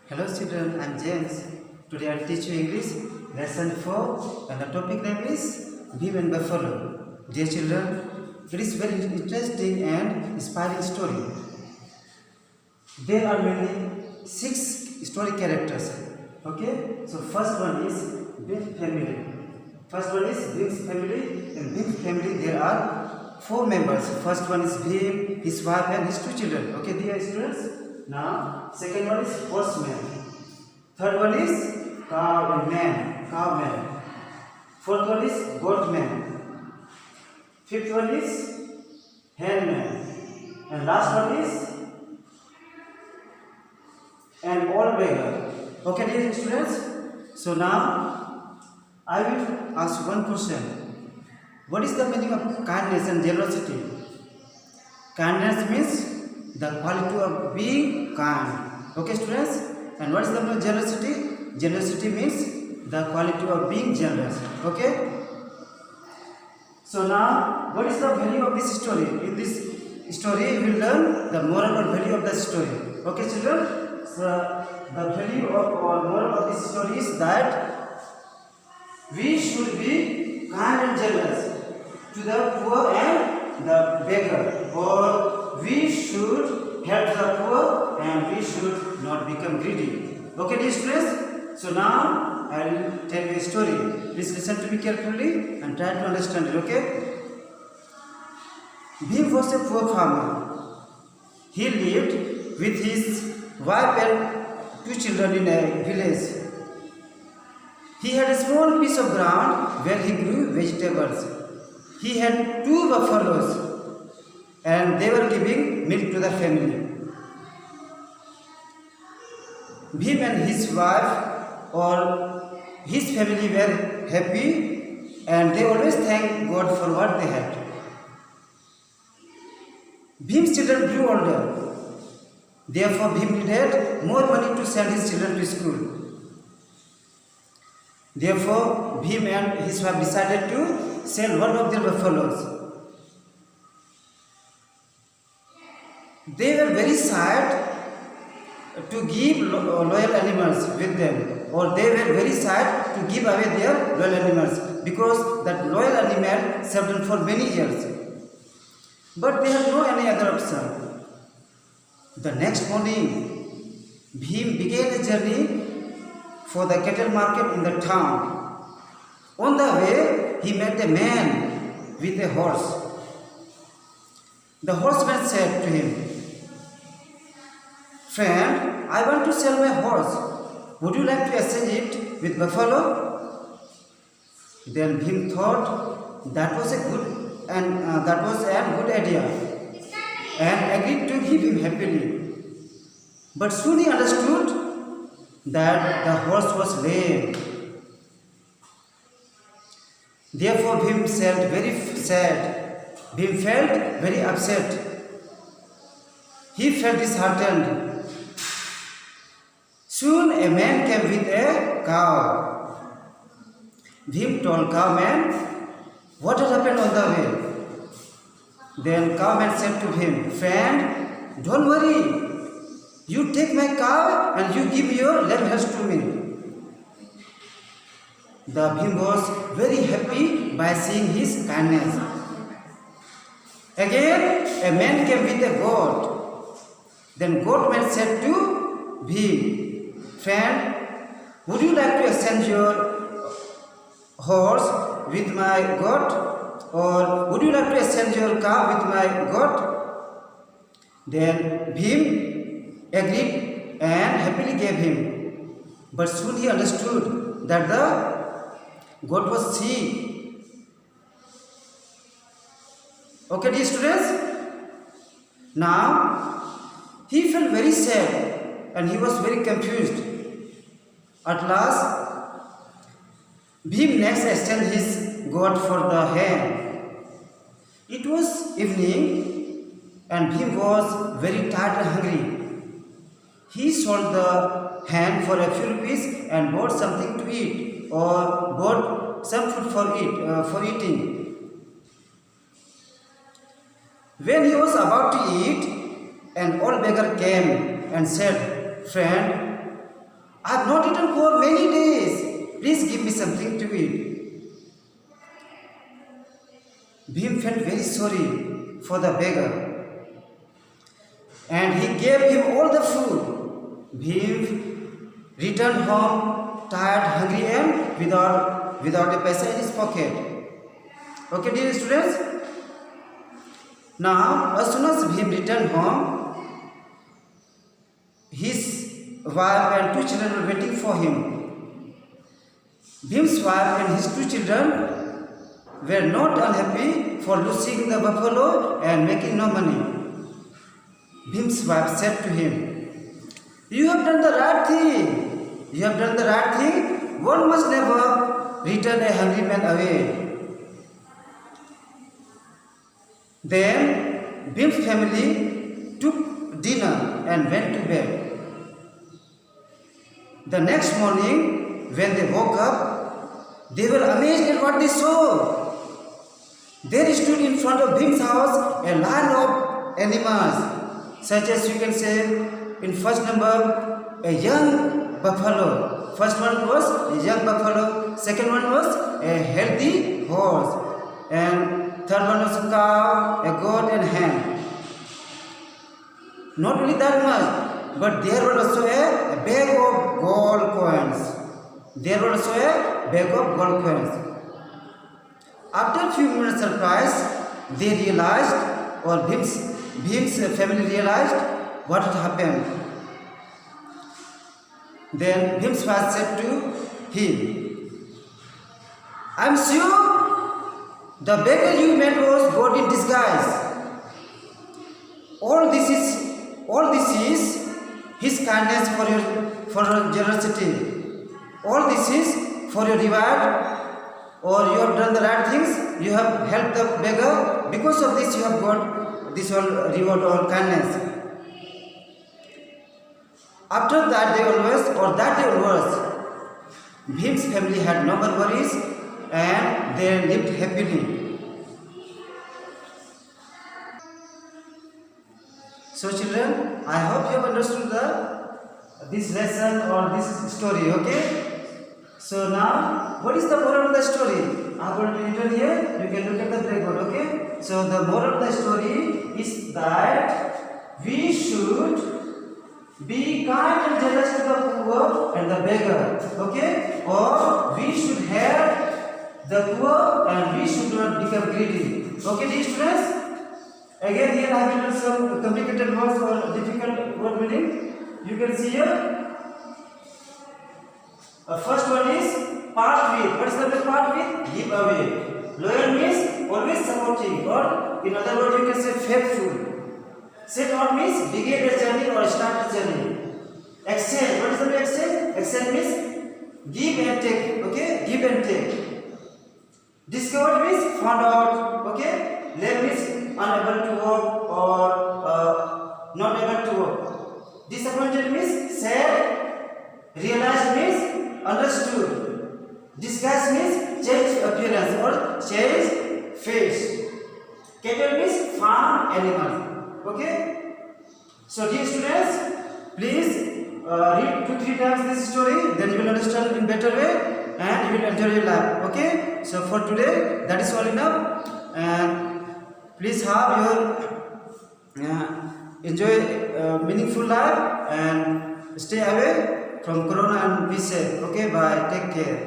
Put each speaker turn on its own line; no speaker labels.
Hello children, I am James. Today I will teach you English lesson 4 and the topic name is Bhim and Buffalo. Dear children, it is very interesting and inspiring story. There are mainly 6 story characters. Okay, so first one is Bhim family. First one is Bhim's family. In Bhim's family there are 4 members. First one is Bhim, his wife and his 2 children. Okay, dear students. Now, second one is horseman. Third one is cowman. Fourth one is goatman. Fifth one is henman. And last one is an old beggar. Okay, dear students. So now, I will ask one question. What is the meaning of kindness and generosity? Kindness means the quality of being kind. Okay, students? And what is the meaning of generosity? Generosity means the quality of being generous. Okay? So now, what is the value of this story? In this story, we will learn the moral or value of the story. Okay, children? So, the value or moral of this story is that we should be kind and generous to the poor and the beggar, or we should help the poor and we should not become greedy. Okay, dear students? So now I will tell you a story. Please listen to me carefully and try to understand it. Okay? Bhim was a poor farmer. He lived with his wife and 2 children in a village. He had a small piece of ground where he grew vegetables. He had 2 buffaloes and they were giving milk to the family. Bhim and his wife or his family were happy and they always thanked God for what they had. Bhim's children grew older. Therefore, Bhim needed more money to send his children to school. Therefore, Bhim and his wife decided to sell one of their buffaloes. They were very sad to give loyal animals with them, or they were very sad to give away their loyal animals because that loyal animal served them for many years. But they had no any other option. The next morning, Bhim began a journey for the cattle market in the town. On the way, he met a man with a horse. The horseman said to him, "Friend, I want to sell my horse. Would you like to exchange it with buffalo?" Then Bhim thought that was a good idea and agreed to give him happily. But soon he understood that the horse was lame. Therefore, Bhim felt very sad. Bhim felt very upset. He felt disheartened. Soon a man came with a cow. Bhim told cowman what had happened on the way. Then cowman said to him, "Friend, don't worry. You take my cow and you give your lambs to me." The Bhim was very happy by seeing his kindness. Again, a man came with a goat. Then goatman said to Bhim, "Friend, would you like to exchange your horse with my goat, or would you like to exchange your cow with my goat?" Then Bhim agreed and happily gave him. But soon he understood that the goat was sick. Okay, dear students? Now he felt very sad and he was very confused. At last, Bhim next exchanged his goat for the hen. It was evening and Bhim was very tired and hungry. He sold the hen for a few rupees and bought something to eat, or bought some food for eating. When he was about to eat, an old beggar came and said, "Friend, I have not eaten for many days. Please give me something to eat. Bhim felt very sorry for the beggar, and he gave him all the food. Bhim returned home tired, hungry, and without a paisa in his pocket. Okay, dear students. Now, as soon as Bhim returned home, his wife and two children were waiting for him. Bhim's wife and his two children were not unhappy for losing the buffalo and making no money. Bhim's wife said to him, "You have done the right thing. You have done the right thing. One must never return a hungry man away." Then Bhim's family took dinner and went to bed. The next morning, when they woke up, they were amazed at what they saw. There stood in front of Bhim's house a line of animals, such as you can say in first number a young buffalo. First one was a young buffalo, second one was a healthy horse, and third one was a cow, a goat, and hen. Not only that much, but there was also a bag of gold coins. There was also a bag of gold coins. After a few minutes surprise, they realized, or Bhim's family realized what had happened. Then Bhim's wife said to him, "I am sure the beggar you met was God in disguise. All this is His kindness for your generosity. All this is for your reward, or you have done the right things. You have helped the beggar. Because of this, you have got this whole reward or kindness." After that day onwards, Bhim's family had no more worries, and they lived happily. So children, I hope you have understood this lesson or this story, okay? So now, what is the moral of the story? I am going to written here, you can look at the blackboard, okay? So the moral of the story is that we should be kind and generous to the poor and the beggar, okay? Or we should help the poor and we should not become greedy. Okay, dear students? Again, here I have written some complicated words or difficult word meaning. You can see here. First one is part with. What is the part with? Give away. Loyal means always supporting, or in other words, you can say faithful. Set out means begin a journey or start a journey. Exchange. What is the exchange? Exchange means give and take. Okay, give and take. Discover means found out. Okay, left means unable to work or not able to work. Disappointed means sad. Realized means understood. Disguise means change appearance or change face. Cattle means farm animal. Okay. So dear students, please read 2-3 times this story, then you will understand in better way and you will enjoy your life. Okay. So for today, that is all enough. And please have your enjoy meaningful life and stay away from corona and be safe. Okay, bye. Take care.